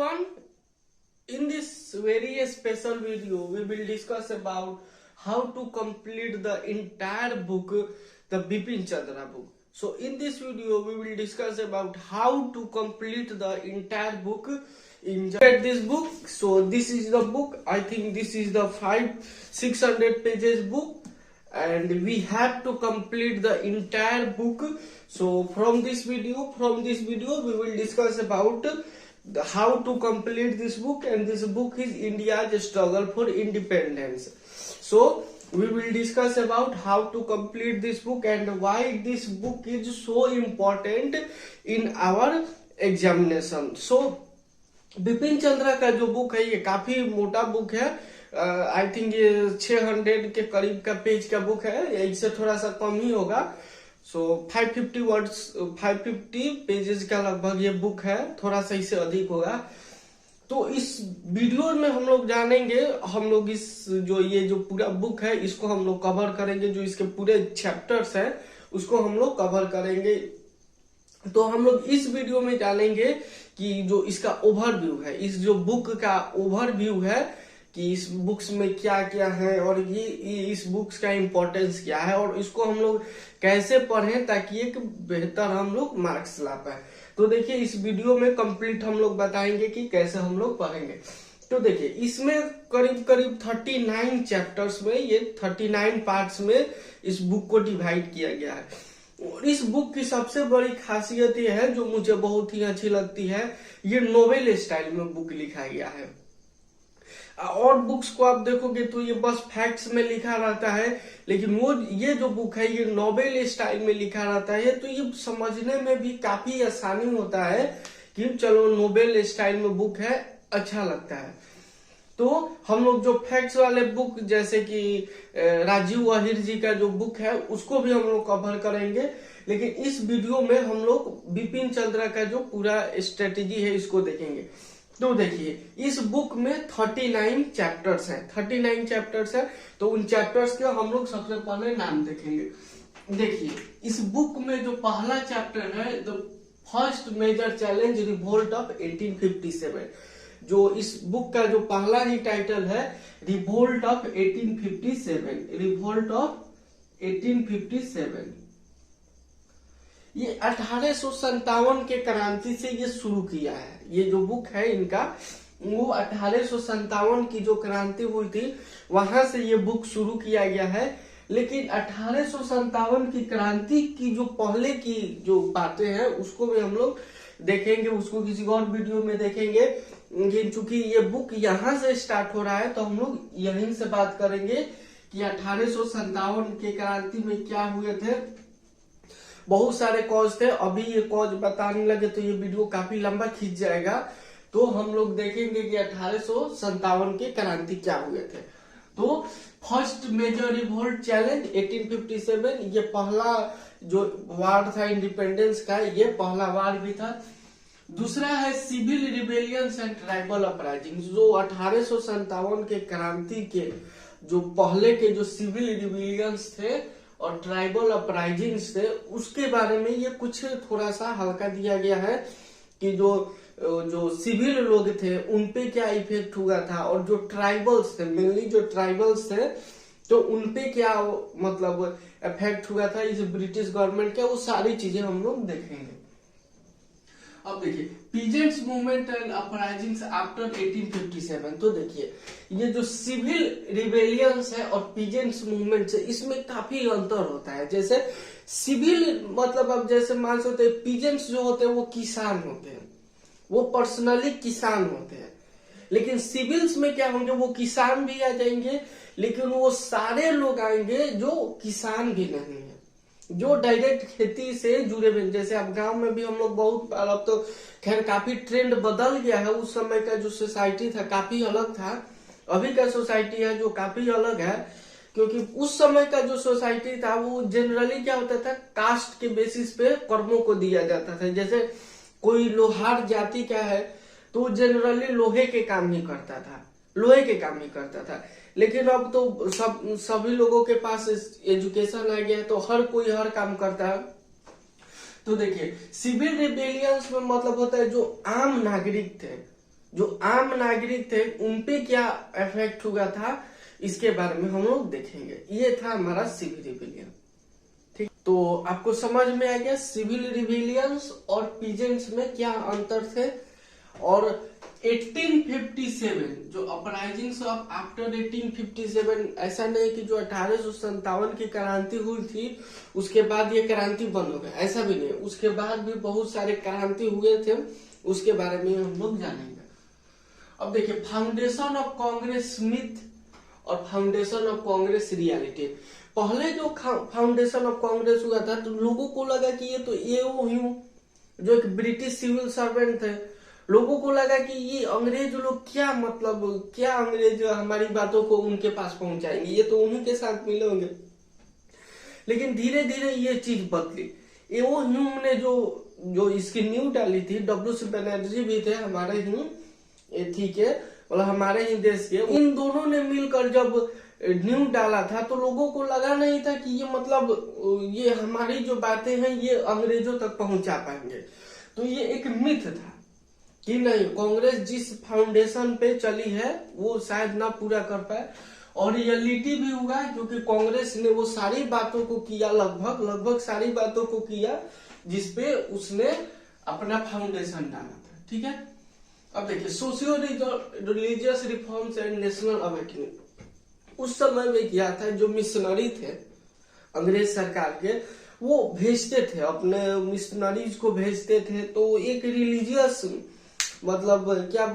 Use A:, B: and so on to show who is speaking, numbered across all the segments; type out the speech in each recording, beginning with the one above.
A: everyone. In this very special video, we will discuss about how to complete the entire book, the Bipin Chandra book. So in this video, we will discuss about how to complete the entire book. Get this book. So this is the book. I think this is the 600 pages book, and we have to complete the entire book. So from this video, we will discuss about how to complete this book, and this book is India's struggle for independence. So we will discuss about how to complete this book and why this book is so important in our examination. So Bipin Chandra का जो book है ये काफी मोटा book है. I think ये 600 के करीब का पेज का बुक है, इससे थोड़ा सा कम ही होगा. सो 550 पेजेस का लगभग ये बुक है, थोड़ा सा इससे अधिक होगा. तो इस वीडियो में हम लोग जानेंगे, हम लोग इस ये जो पूरा बुक है इसको हम लोग कवर करेंगे. जो इसके पूरे चैप्टर्स हैं उसको हम लोग कवर करेंगे. तो हम लोग इस वीडियो में जानेंगे कि जो इसका ओवरव्यू है, इस जो बुक का ओवरव्यू है कि इस बुक्स में क्या क्या है और ये इस बुक्स का इम्पोर्टेंस क्या है और इसको हम लोग कैसे पढ़ें ताकि एक बेहतर हम लोग मार्क्स ला पाए. तो देखिए इस वीडियो में कंप्लीट हम लोग बताएंगे कि कैसे हम लोग पढ़ेंगे. तो देखिए इसमें करीब 39 चैप्टर्स में, ये 39 पार्ट्स में इस बुक को डिवाइड किया गया है. और इस बुक की सबसे बड़ी खासियत ये है, जो मुझे बहुत ही अच्छी लगती है, ये नोवेल स्टाइल में बुक लिखा गया है. और बुक्स को आप देखोगे तो ये बस फैक्ट्स में लिखा रहता है, लेकिन वो ये जो बुक है ये नोवेल स्टाइल में लिखा रहता है. तो ये समझने में भी काफी आसानी होता है कि चलो नोवेल स्टाइल में बुक है, अच्छा लगता है. तो हम लोग जो फैक्ट्स वाले बुक जैसे कि राजीव अहिर जी का जो बुक है उसको भी हम लोग कवर करेंगे, लेकिन इस वीडियो में हम लोग बिपिन चंद्रा का जो पूरा स्ट्रेटेजी है इसको देखेंगे. तो देखिए इस बुक में 39 चैप्टर्स हैं, 39 चैप्टर्स हैं. तो उन चैप्टर्स के हम लोग सबसे पहले नाम देखेंगे. देखिए इस बुक में जो पहला चैप्टर है, the first major challenge, revolt of 1857. जो इस बुक का जो पहला ही टाइटल है, रिवोल्ट ऑफ 1857, रिवोल्ट ऑफ 1857. ये 1857 के क्रांति से ये शुरू किया है. ये जो बुक है इनका, वो 1857 की जो क्रांति हुई थी वहां से ये बुक शुरू किया गया है. लेकिन 1857 की क्रांति की जो पहले की जो बातें हैं उसको भी हम लोग देखेंगे, उसको किसी और वीडियो में देखेंगे. चूंकि ये बुक यहाँ से स्टार्ट हो रहा है तो हम लोग यहीं से बात करेंगे कि 1857 के क्रांति में क्या हुए थे. बहुत सारे कॉज थे, अभी ये कॉज बताने लगे तो ये वीडियो काफी लंबा खींच जाएगा. तो हम लोग देखेंगे कि 1857 के क्रांति क्या हुए थे. तो फर्स्ट मेजर रिवोल्ट चैलेंज 1857, ये पहला जो वार था इंडिपेंडेंस का, ये पहला वार भी था. दूसरा है civil rebellions and tribal uprising. जो 1857 के क्रांति के जो पहले के जो सिविल रिबेलियंस थे और ट्राइबल अपराइजिंग्स थे उसके बारे में ये कुछ थोड़ा सा हल्का दिया गया है कि जो सिविल लोग थे उनपे क्या इफेक्ट हुआ था और जो ट्राइबल्स थे, मेनली जो ट्राइबल्स थे, तो उनपे क्या मतलब इफेक्ट हुआ था इस ब्रिटिश गवर्नमेंट के, वो सारी चीजें हम लोग देखेंगे. अब देखिए peasants movement and uprisings after 1857. तो देखिए ये जो सिविल रिबेलियंस है और पीजेंट्स मूवमेंट है इसमें काफी अंतर होता है. जैसे सिविल मतलब अब जैसे मान सकते हैं पीजेंट्स जो होते हैं वो किसान होते हैं, वो पर्सनली किसान होते हैं. लेकिन सिविल्स में क्या होंगे, वो किसान भी आ जाएंगे लेकिन वो सारे लोग आएंगे जो किसान भी नहीं है, जो डायरेक्ट खेती से जुड़े हुए. जैसे अब गांव में भी हम लोग बहुत, अब तो खैर काफी ट्रेंड बदल गया है. उस समय का जो सोसाइटी था काफी अलग था, अभी का सोसाइटी है जो काफी अलग है. क्योंकि उस समय का जो सोसाइटी था वो जनरली क्या होता था, कास्ट के बेसिस पे कर्मों को दिया जाता था. जैसे कोई लोहार जाति का है तो जनरली लोहे के काम ही करता था, लोहे के काम ही करता था. लेकिन अब तो सभी लोगों के पास एजुकेशन आ गया है तो हर कोई हर काम करता है. तो देखिए सिविल रिबेलियंस में मतलब होता है जो आम नागरिक थे, जो आम नागरिक थे उन पे क्या इफेक्ट हुआ था, इसके बारे में हम लोग देखेंगे। ये था हमारा सिविल रिबेलियन। ठीक, तो आपको समझ में आ गया सिविल रिबेलियंस और पीजेंट्स में क्या अंतर थे। और 1857 जो अपराइजिंग्स ऑफ आफ्टर 1857, ऐसा नहीं कि जो 1857 की क्रांति हुई थी उसके बाद ये क्रांति बंद हो गया, ऐसा भी नहीं। उसके बाद भी बहुत सारे क्रांति हुए थे, उसके बारे में हम लोग जानेंगे। अब देखिए, फाउंडेशन ऑफ कांग्रेस मिथ और फाउंडेशन ऑफ कांग्रेस रियलिटी। पहले जो फाउंडेशन ऑफ कांग्रेस हुआ था तो लोगों को लगा कि ये तो एओ ह्यू जो एक ब्रिटिश सिविल सर्वेंट थे, लोगों को लगा कि ये अंग्रेज लोग क्या मतलब क्या अंग्रेज हमारी बातों को उनके पास पहुंचाएंगे, ये तो उन्हीं के साथ मिले होंगे। लेकिन धीरे धीरे ये चीज बदली। एओ ह्यूम ने जो इसकी नींव डाली थी, डब्ल्यू.सी. बनर्जी भी थे हमारे ही ठीक है, मतलब हमारे ही देश के। इन दोनों ने मिलकर जब नींव डाला था तो लोगों को लगा नहीं था कि ये मतलब ये हमारी जो बातें हैं ये अंग्रेजों तक पहुंचा पाएंगे। तो ये एक मिथ था कि नहीं, कांग्रेस जिस फाउंडेशन पे चली है वो शायद ना पूरा कर पाए। और रियलिटी भी हुआ क्योंकि कांग्रेस ने वो सारी बातों को किया, लगभग सारी बातों को किया जिसपे उसने अपना फाउंडेशन डाला था। ठीक है, अब देखिए socio religious reforms and national awakening. उस समय में क्या था, जो मिशनरी थे अंग्रेज सरकार के, वो भेजते थे अपने मिशनरीज को भेजते थे। तो एक रिलीजियस मतलब क्या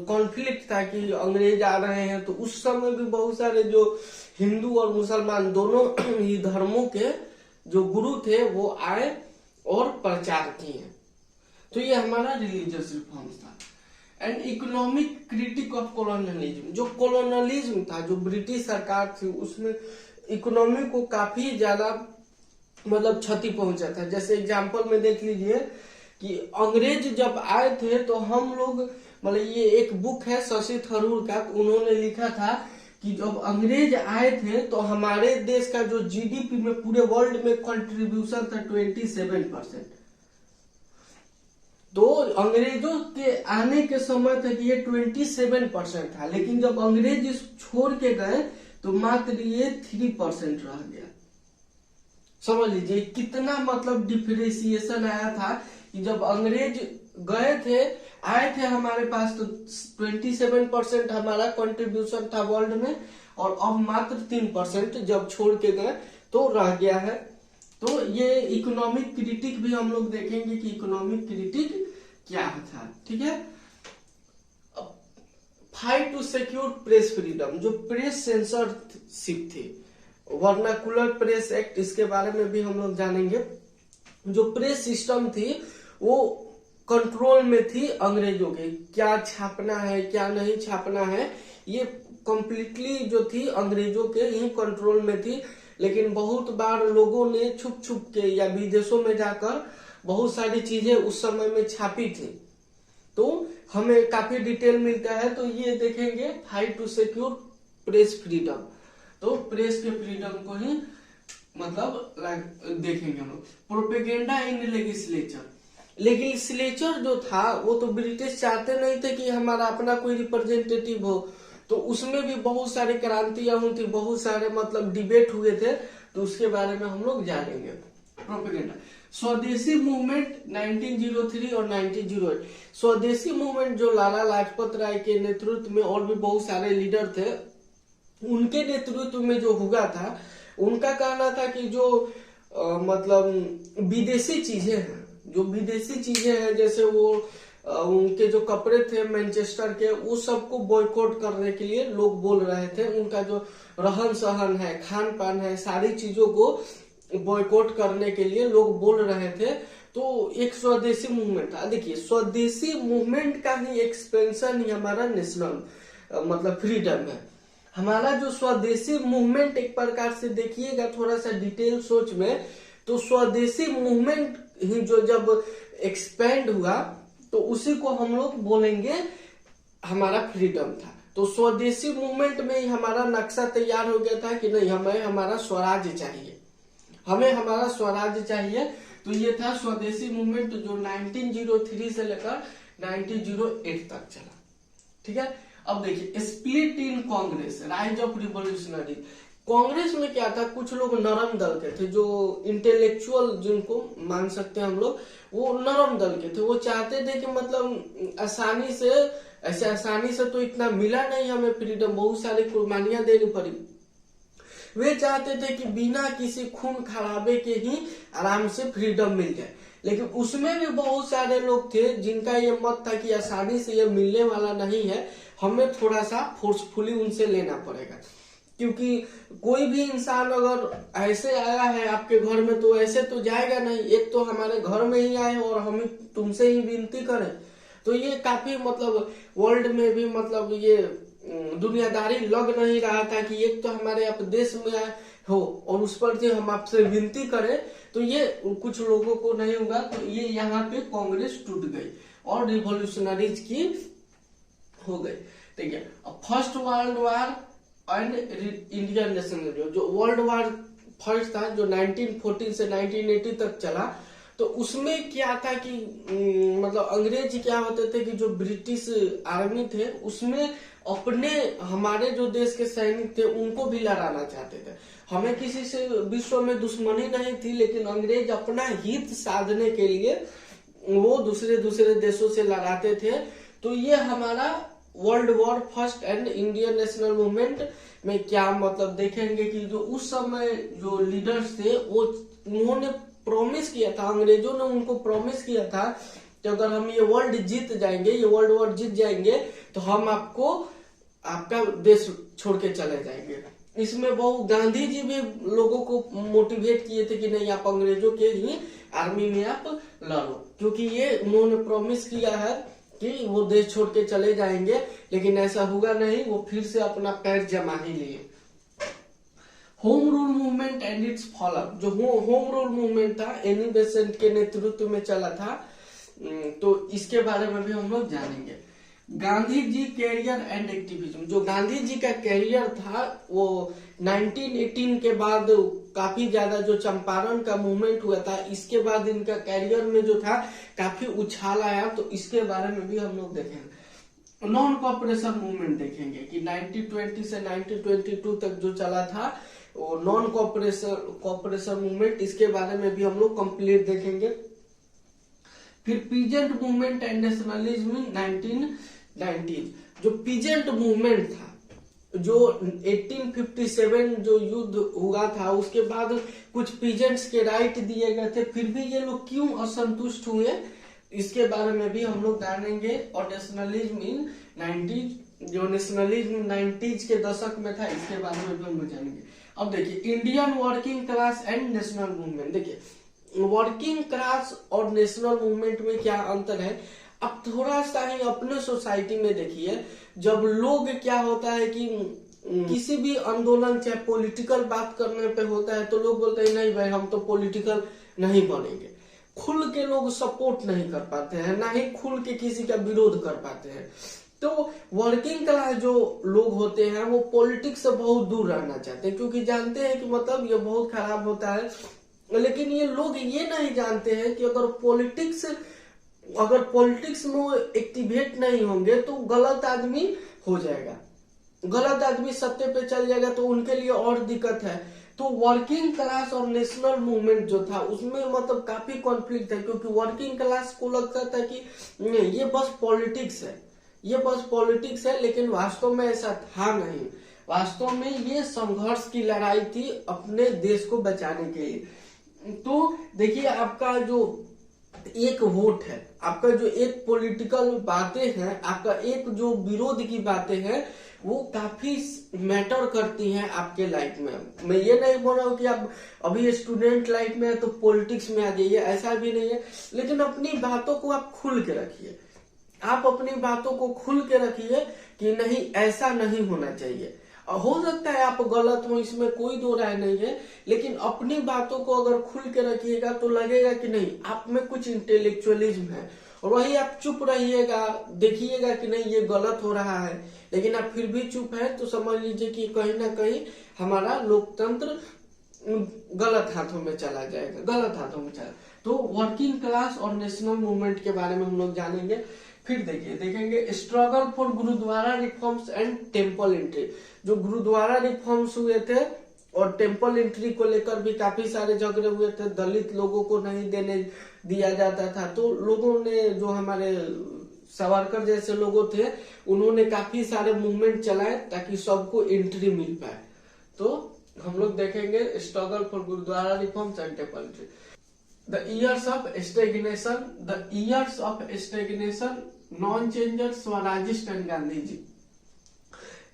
A: कॉन्फ्लिक्ट था कि अंग्रेज आ रहे हैं, तो उस समय भी बहुत सारे जो हिंदू और मुसलमान दोनों ही धर्मों के जो गुरु थे वो आए और प्रचार किए। तो ये हमारा रिलीजियस रिफॉर्म्स था। And economic critic of colonialism, जो कॉलोनियलिज्म था, जो ब्रिटिश सरकार थी, उसमें इकोनॉमी को काफी ज्यादा मतलब क्षति पहुंचा था। जैसे एग्जांपल में देख लीजिए कि अंग्रेज जब आए थे तो हम लोग मतलब ये एक बुक है शशि थरूर का, उन्होंने लिखा था कि जब अंग्रेज आए थे तो हमारे देश का जो जीडीपी में पूरे वर्ल्ड में कंट्रीब्यूशन था 27%। तो अंग्रेजों के आने के समय तक ये 27% था, लेकिन जब अंग्रेज इस छोड़ के गए तो मात्र ये 3% रह गया। समझ लीजिए कितना मतलब डिफरेंशिएशन आया था कि जब अंग्रेज आए थे हमारे पास तो 27% हमारा कंट्रीब्यूशन था वर्ल्ड में, और अब मात्र 3% जब छोड़ के गए तो रह गया है। तो ये इकोनॉमिक क्रिटिक भी हम लोग देखेंगे कि इकोनॉमिक क्रिटिक क्या था। ठीक है, fight to secure press freedom, जो प्रेस सेंसरशिप थी, वर्नाकुलर प्रेस एक्ट, इसके बारे में भी हम लोग जानेंगे। जो प्रेस सिस्टम थी वो कंट्रोल में थी अंग्रेजों के, क्या छापना है क्या नहीं छापना है ये कंप्लीटली जो थी अंग्रेजों के ही कंट्रोल में थी। लेकिन बहुत बार लोगों ने छुप छुप के या विदेशों में जाकर बहुत सारी चीजें उस समय में छापी थी, तो हमें काफी डिटेल मिलता है। तो ये देखेंगे fight to secure press freedom, तो प्रेस के फ्रीडम को ही मतलब देखेंगे हम लोग। प्रोपेगेंडा इन लेगिस्लेचर जो था वो तो ब्रिटिश चाहते नहीं थे कि हमारा अपना कोई रिप्रेजेंटेटिव हो, तो उसमें भी बहुत सारी क्रांतियां हुई थी, बहुत सारे मतलब डिबेट हुए थे, तो उसके बारे में हम लोग जानेंगे। प्रोपेगेंडा, स्वदेशी मूवमेंट 1903 और 1908। स्वदेशी मूवमेंट जो लाला लाजपत राय के नेतृत्व में और भी बहुत सारे लीडर थे, उनके नेतृत्व में जो हुआ था, उनका कहना था कि जो मतलब विदेशी चीजें हैं, जो विदेशी चीजें हैं जैसे वो उनके जो कपड़े थे मैनचेस्टर के, वो सबको बॉयकॉट करने के लिए लोग बोल रहे थे। उनका जो रहन सहन है, खान पान है, सारी चीजों को बॉयकॉट करने के लिए लोग बोल रहे थे। तो एक स्वदेशी मूवमेंट था। देखिए स्वदेशी मूवमेंट का ही एक्सपेंशन ही हमारा नेशनल मतलब फ्रीडम है। हमारा जो स्वदेशी मूवमेंट एक प्रकार से देखिएगा थोड़ा सा डिटेल सोच में, तो स्वदेशी मूवमेंट ही जो जब एक्सपेंड हुआ तो उसी को हम लोग बोलेंगे हमारा फ्रीडम था। तो स्वदेशी मूवमेंट में ही हमारा नक्शा तैयार हो गया था कि नहीं, हमें हमारा स्वराज्य चाहिए, हमें हमारा स्वराज्य चाहिए। तो ये था स्वदेशी मूवमेंट जो 1903 से लेकर 1908 तक चला। ठीक है। अब देखिए split in Congress, rise of revolutionary. Congress में क्या था, कुछ लोग नरम दल के थे, जो इंटेलेक्चुअल जिनको मान सकते हैं हम लोग, वो नरम दल के थे। वो चाहते थे कि मतलब आसानी से, ऐसे आसानी से तो इतना मिला नहीं हमें फ्रीडम, बहुत सारी कुर्बानियां देनी पड़ी। वे चाहते थे कि बिना किसी खून खराबे के ही आराम से फ्रीडम मिल जाए। लेकिन उसमें भी बहुत सारे लोग थे जिनका ये मत था कि आसानी से ये मिलने वाला नहीं है, हमें थोड़ा सा फोर्सफुली उनसे लेना पड़ेगा। क्योंकि कोई भी इंसान अगर ऐसे आया है आपके घर में तो ऐसे तो जाएगा नहीं, एक तो हमारे घर में ही आए और हम तुमसे ही विनती करें। तो ये काफी मतलब वर्ल्ड में भी मतलब ये दुनियादारी लग नहीं रहा था कि एक तो हमारे आप देश में आए हो और उस पर जो हम आपसे विनती करें, तो ये कुछ लोगों को नहीं होगा। तो ये यहाँ पे कांग्रेस टूट गई और रिवॉल्यूशनरीज की हो गई। ठीक है। First world war and Indian nationalism, जो वर्ल्ड वार फर्स्ट था जो 1914 से 1980 तक चला, तो उसमें क्या था कि मतलब अंग्रेज क्या होते थे कि जो ब्रिटिश आर्मी थे उसमें अपने हमारे जो देश के सैनिक थे उनको भी लड़ाना चाहते थे। हमें किसी से विश्व में दुश्मनी नहीं थी, लेकिन अंग्रेज अपना हित साधने के लिए वो दूसरे देशों से लड़ाते थे। तो ये हमारा world war first and Indian national movement में क्या मतलब देखेंगे कि जो उस समय जो लीडर्स थे वो उन्होंने प्रॉमिस किया था, अंग्रेजों ने उनको प्रॉमिस किया था कि अगर हम ये वर्ल्ड जीत जाएंगे, ये वर्ल्ड वॉर जीत जाएंगे, तो हम आपको आपका देश छोड़ के चले जाएंगे। इसमें बहुत गांधी जी भी लोगों को मोटिवेट किए थे कि नहीं आप अंग्रेजों के ही आर्मी में आप लड़ो, क्योंकि ये उन्होंने प्रॉमिस किया है कि वो देश छोड़ के चले जाएंगे। लेकिन ऐसा हुआ नहीं, वो फिर से अपना पैर जमा ही लिए। Home rule movement and it's follow up, जो होम रूल मूवमेंट था एनी बेसेंट के नेतृत्व में चला था, तो इसके बारे में भी हम लोग जानेंगे। Gandhi ji career and activism, जो गांधी जी का कैरियर था वो 1918 के बाद काफी ज्यादा जो चंपारण का मूवमेंट हुआ था, इसके बाद इनका कैरियर में जो था काफी उछाल आया। तो इसके बारे में भी हम लोग देखेंगे। नॉन कॉपरेशन मूवमेंट देखेंगे कि 1920 से 1922 तक जो चला था वो नॉन कॉपरेशन मूवमेंट, इसके बारे में भी हम लोग कंप्लीट देखेंगे। फिर पीजेंट मूवमेंट एंड नेशनलिज्म 1990, जो पीजेंट मूवमेंट था, जो 1857 जो युद्ध हुआ था उसके बाद कुछ पीजेंट्स के राइट दिए गए थे, फिर भी ये लोग क्यों असंतुष्ट हुए, इसके बारे में भी हम लोग जानेंगे। और नेशनलिज्म इन 90, जो नेशनलिज्म 90s के दशक में था, इसके बारे में भी हम लोग जानेंगे। अब देखिए Indian working class and national movement. देखिए वर्किंग क्लास और नेशनल मूवमेंट में क्या अंतर है, अब थोड़ा सा ही अपने सोसाइटी में देखिए। जब लोग क्या होता है कि किसी भी आंदोलन चाहे पॉलिटिकल बात करने पे होता है तो लोग बोलते हैं नहीं भाई हम तो पॉलिटिकल नहीं बनेंगे, खुल के लोग सपोर्ट नहीं कर पाते हैं, ना ही खुल के किसी का विरोध कर पाते हैं। तो वर्किंग क्लास जो लोग होते हैं वो पॉलिटिक्स से बहुत दूर रहना चाहते हैं, क्योंकि जानते हैं कि मतलब ये बहुत खराब होता है। लेकिन ये लोग ये नहीं जानते हैं कि अगर पॉलिटिक्स में वो एक्टिवेट नहीं होंगे तो गलत आदमी हो जाएगा, गलत आदमी सत्ते पे चल जाएगा, तो उनके लिए और दिक्कत है। तो वर्किंग क्लास और नेशनल मूवमेंट जो था उसमें मतलब काफी कॉन्फ्लिक्ट है, क्योंकि वर्किंग क्लास को लगता था कि ये बस पॉलिटिक्स है, ये बस पॉलिटिक्स है, लेकिन वास्तव में ऐसा था नहीं। वास्तव में ये संघर्ष की लड़ाई थी अपने देश को बचाने के लिए। तो देखिए आपका जो एक वोट है, आपका जो एक पॉलिटिकल बातें हैं, आपका एक जो विरोध की बातें हैं, वो काफी मैटर करती हैं आपके लाइफ में। मैं ये नहीं बोल रहा हूँ कि आप अभी स्टूडेंट लाइफ में है तो पॉलिटिक्स में आ जाइए, ऐसा भी नहीं है। लेकिन अपनी बातों को आप खुल के रखिए, आप अपनी बातों को खुल के रखिए कि नहीं ऐसा नहीं होना चाहिए। हो सकता है आप गलत हो, इसमें कोई दो राय नहीं है, लेकिन अपनी बातों को अगर खुल के रखिएगा तो लगेगा कि नहीं आप में कुछ इंटेलेक्चुअलिज्म है। और वही आप चुप रहिएगा, देखिएगा कि नहीं ये गलत हो रहा है, लेकिन आप फिर भी चुप है, तो समझ लीजिए कि कहीं ना कहीं हमारा लोकतंत्र गलत हाथों में चला जाएगा, गलत हाथों में चला। तो वर्किंग क्लास और नेशनल मूवमेंट के बारे में हम लोग जानेंगे। फिर देखिए देखेंगे struggle for gurdwara reforms and temple entry. जो गुरुद्वारा रिफॉर्म्स हुए थे और टेम्पल एंट्री को लेकर भी काफी सारे झगड़े हुए थे। दलित लोगों को नहीं देने दिया जाता था, तो लोगों ने, जो हमारे सावरकर जैसे लोगों थे, उन्होंने काफी सारे मूवमेंट चलाए ताकि सबको एंट्री मिल पाए। तो हम लोग देखेंगे struggle for gurdwara reforms and temple entry. The years of stagnation, non-changers, Swarajist and Gandhi ji.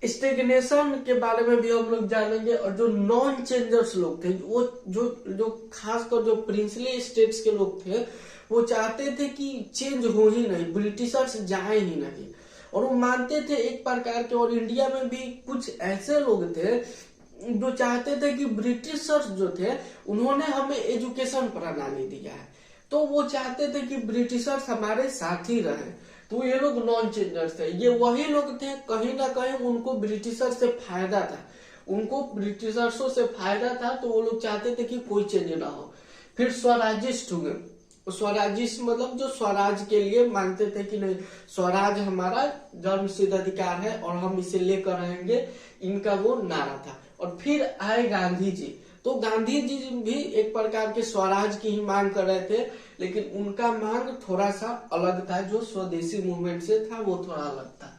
A: Stagnation के बारे में भी हम लोग जानेंगे। और जो नॉन चेंजर्स लोग थे, वो जो खासकर जो प्रिंसली स्टेट्स के लोग थे, वो चाहते थे कि चेंज हो ही नहीं, ब्रिटिशर्स जाए ही नहीं, और वो मानते थे एक प्रकार के। और इंडिया में भी कुछ ऐसे लोग थे जो चाहते थे कि ब्रिटिशर्स जो थे उन्होंने हमें एजुकेशन प्रणाली दिया है, तो वो चाहते थे कि ब्रिटिशर्स हमारे साथ ही रहे। तो ये लोग नॉन चेंजर्स थे। ये वही लोग थे, कहीं ना कहीं उनको ब्रिटिशर से फायदा था, उनको ब्रिटिशर्सों से फायदा था, तो वो लोग चाहते थे कि कोई चेंज ना हो। फिर स्वराजिस्ट हुए। स्वराजिस्ट मतलब जो स्वराज के लिए मानते थे कि नहीं, स्वराज हमारा जन्म सिद्ध अधिकार है और हम इसे लेकर रहेंगे, इनका वो नारा था। और फिर आए गांधी जी। तो गांधी जी भी एक प्रकार के स्वराज की ही मांग कर रहे थे, लेकिन उनका मांग थोड़ा सा अलग था। जो स्वदेशी मूवमेंट से था वो थोड़ा अलग था।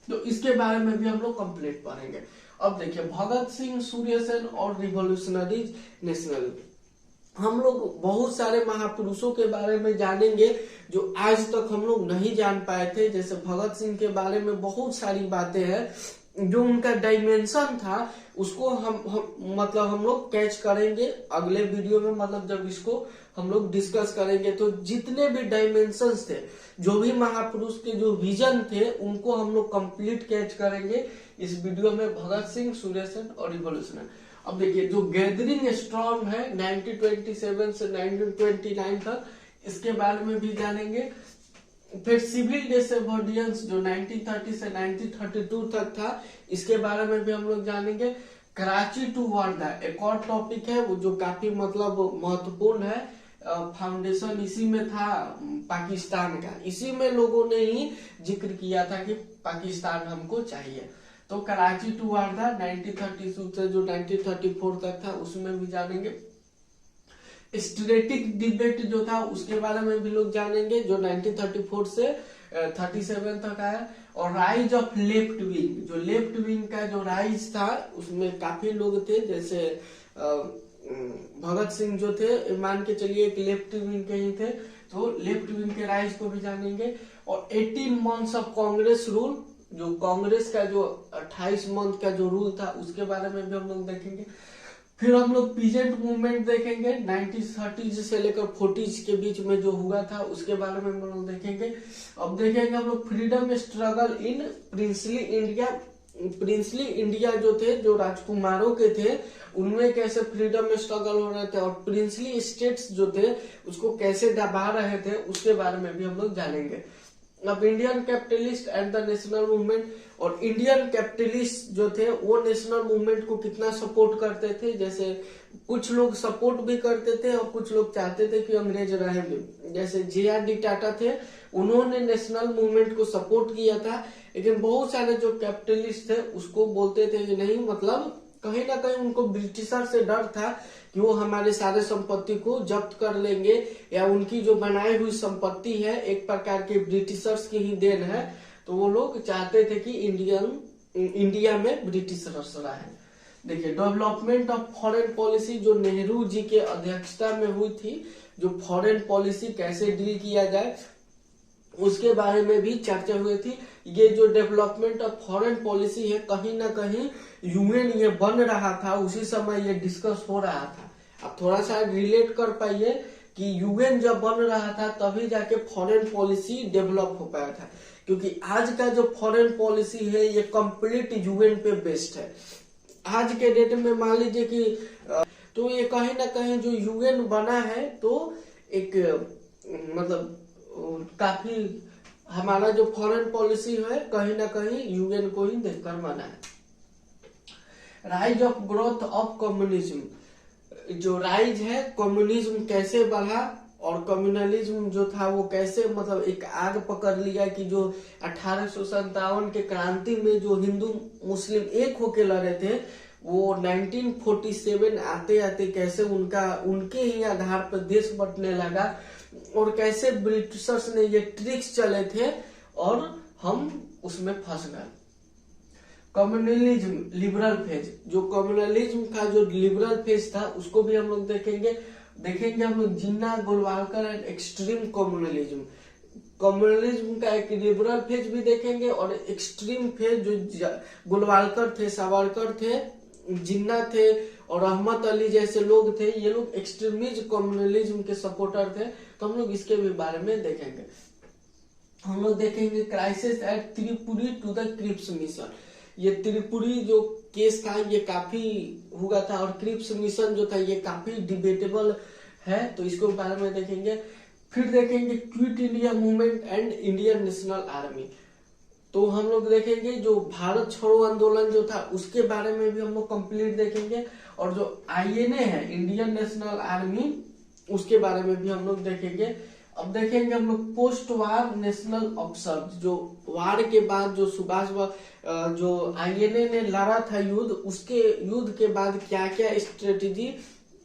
A: तो इसके बारे में भी हम लोग कंप्लीट पढ़ेंगे। अब देखिए भगत सिंह, सूर्य सेन और रिवोल्यूशनरी नेशनल। हम लोग बहुत सारे महापुरुषों के बारे में जानेंगे जो आज तक हम लोग नहीं जान पाए थे। जैसे भगत सिंह के बारे में बहुत सारी बातें हैं, जो उनका डायमेंशन था उसको हम लोग कैच करेंगे अगले वीडियो में। मतलब जब इसको हम लोग डिस्कस करेंगे तो जितने भी डायमेंशंस थे, जो भी महापुरुष के जो विजन थे, उनको हम लोग कंप्लीट कैच करेंगे इस वीडियो में। भगत सिंह, सूर्य सेन और रिवॉल्यूशन। अब देखिए जो गैदरिंग स्टॉर्म है 1927 से 1929 तक, इसके बारे में भी जानेंगे। फिर सिविल डिसोबीडियंस जो 1930 से 1932 तक था, इसके बारे में भी हम लोग जानेंगे। कराची टू वर्धा एक और टॉपिक है, वो जो काफी मतलब महत्वपूर्ण है। फाउंडेशन इसी में था पाकिस्तान का, इसी में लोगों ने ही जिक्र किया था कि पाकिस्तान हमको चाहिए। तो कराची टू वर्धा 1932 से जो 1934 तक था, उसमें भी जानेंगे। स्ट्रेटिक डिबेट जो था उसके बारे में भी लोग जानेंगे, जो 1934 से 37 तक आया। और राइज ऑफ लेफ्ट विंग, जो लेफ्ट विंग का जो राइज था उसमें काफी लोग थे। जैसे भगत सिंह जो थे, मान के चलिए एक लेफ्ट विंग के ही थे, तो लेफ्ट विंग के राइज को भी जानेंगे। और 18 मंथ्स ऑफ कांग्रेस रूल, जो कांग्रेस का जो 28 मंथ का जो रूल था, उसके बारे में भी हम लोग देखेंगे। फिर हम लोग पीजेंट मूवमेंट देखेंगे 1930 से लेकर 40s के बीच में जो हुआ था, उसके बारे में हम लोग देखेंगे। अब देखेंगे हम लोग freedom struggle in princely India. Princely India जो थे, जो राजकुमारों के थे, उनमें कैसे फ्रीडम स्ट्रगल हो रहे थे, और प्रिंसली स्टेट्स जो थे उसको कैसे दबा रहे थे, उसके बारे में भी हम लोग जानेंगे। अब Indian capitalist and the national movement. और इंडियन कैपिटलिस्ट जो थे वो नेशनल मूवमेंट को कितना सपोर्ट करते थे। जैसे कुछ लोग सपोर्ट भी करते थे और कुछ लोग चाहते थे कि अंग्रेज रहेंगे। जैसे JRD टाटा थे, उन्होंने नेशनल मूवमेंट को सपोर्ट किया था, लेकिन बहुत सारे जो कैपिटलिस्ट थे उसको बोलते थे कि नहीं, मतलब कहीं ना कहीं उनको ब्रिटिशर से डर था कि वो हमारे सारे संपत्ति को जब्त कर लेंगे, या उनकी जो बनाई हुई संपत्ति है एक प्रकार के ब्रिटिशर्स की ही देन है। तो वो लोग चाहते थे कि इंडिया में ब्रिटिशर्स रहे। देखिए डेवलपमेंट ऑफ फॉरेन पॉलिसी, जो नेहरू जी के अध्यक्षता में हुई थी, जो फॉरेन पॉलिसी कैसे डील किया जाए उसके बारे में भी चर्चा हुई थी। ये जो डेवलपमेंट ऑफ फॉरेन पॉलिसी है, कहीं ना कहीं UN ये बन रहा था, उसी समय ये डिस्कस हो रहा था। अब थोड़ा सा रिलेट कर पाइए कि UN जब बन रहा था तभी जाके फॉरेन पॉलिसी डेवलप हो पाया था, क्योंकि आज का जो फॉरेन पॉलिसी है ये कंप्लीट UN पे बेस्ड है। आज के डेट में मान लीजिए कि तो ये कहीं ना कहीं जो UN बना है, तो एक मतलब काफी हमारा जो फॉरेन पॉलिसी है कहीं ना कहीं UN को ही देखकर बना है। Rise of growth of communism, जो राइज है कम्युनिज्म कैसे बढ़ा और कम्युनलिज्म जो था वो कैसे मतलब एक आग पकड़ लिया कि जो 1857 के क्रांति में जो हिंदू मुस्लिम एक होके लड़े थे, वो 1947 आते आते कैसे उनके ही आधार पर देश बंटने लगा, और कैसे ब्रिटिशर्स ने ये ट्रिक्स चले थे और हम उसमें फंस गए। कम्युनलिज्म लिबरल फेज, जो कम्युनलिज्म का जो लिबरल फेज था उसको भी हम लोग देखेंगे हम लोग जिन्ना Golwalkar and extreme communalism. Communalism का एक लिबरल फेज भी देखेंगे और एक्सट्रीम फेज जो गोलवालकर थे, सावरकर थे, जिन्ना थे और अहमद अली जैसे लोग थे, ये लोग एक्सट्रीमिज्म कम्युनलिज्म के सपोर्टर थे, तो हम लोग इसके भी बारे में देखेंगे। हम लोग देखेंगे crisis at Tripuri to the Cripps mission. ये त्रिपुरी जो केस था ये काफी हुआ था और क्रिप्स मिशन जो था ये काफी डिबेटेबल है, तो इसको बारे में देखेंगे। फिर देखेंगे quit India movement and Indian national army. तो हम लोग देखेंगे जो भारत छोड़ो आंदोलन जो था उसके बारे में भी हम लोग कंप्लीट देखेंगे, और जो INA है इंडियन नेशनल आर्मी उसके बारे में भी हम लोग देखेंगे। अब देखेंगे हम लोग पोस्ट वार नेशनल ऑब्जर्व, जो वार के बाद जो जो INA ने लड़ा था युद्ध, उसके युद्ध के बाद क्या क्या स्ट्रेटेजी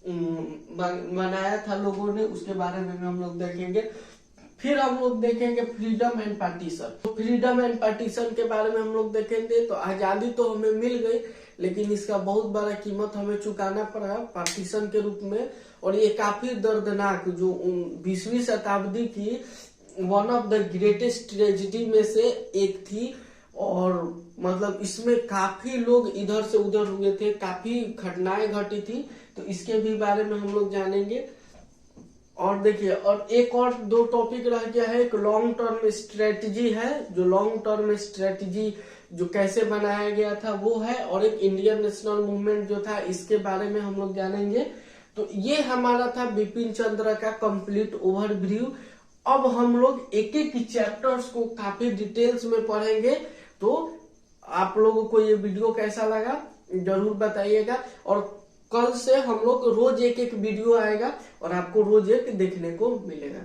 A: बनाया था लोगों ने, उसके बारे में भी हम लोग देखेंगे। फिर हम लोग देखेंगे फ्रीडम एंड पार्टीशन। तो फ्रीडम एंड पार्टीशन के बारे में हम लोग देखेंगे। तो आजादी तो हमें मिल गई, लेकिन इसका बहुत बड़ा कीमत हमें चुकाना पड़ा पार्टीशन के रूप में, और ये काफी दर्दनाक जो 20वीं शताब्दी की one of the greatest tragedy में से एक थी, और मतलब इसमें काफी लोग इधर से उधर हुए थे, काफी घटनाएं घटी थी, तो इसके भी बारे में हम लोग जानेंगे। और देखिए, और एक और 2 टॉपिक रह गया है। एक लॉन्ग टर्म स्ट्रेटजी है, जो लॉन्ग टर्म स्ट्रेटजी जो कैसे बनाया गया था वो है, और एक इंडियन नेशनल मूवमेंट जो था इसके बारे में हम लोग जानेंगे। तो ये हमारा था बिपिन चंद्र का कंप्लीट ओवरव्यू। अब हम लोग एक एक चैप्टर्स को काफी डिटेल्स में पढ़ेंगे। तो आप लोगों को ये वीडियो कैसा लगा जरूर बताइएगा, और कल से हम लोग रोज एक एक वीडियो आएगा और आपको रोज एक देखने को मिलेगा।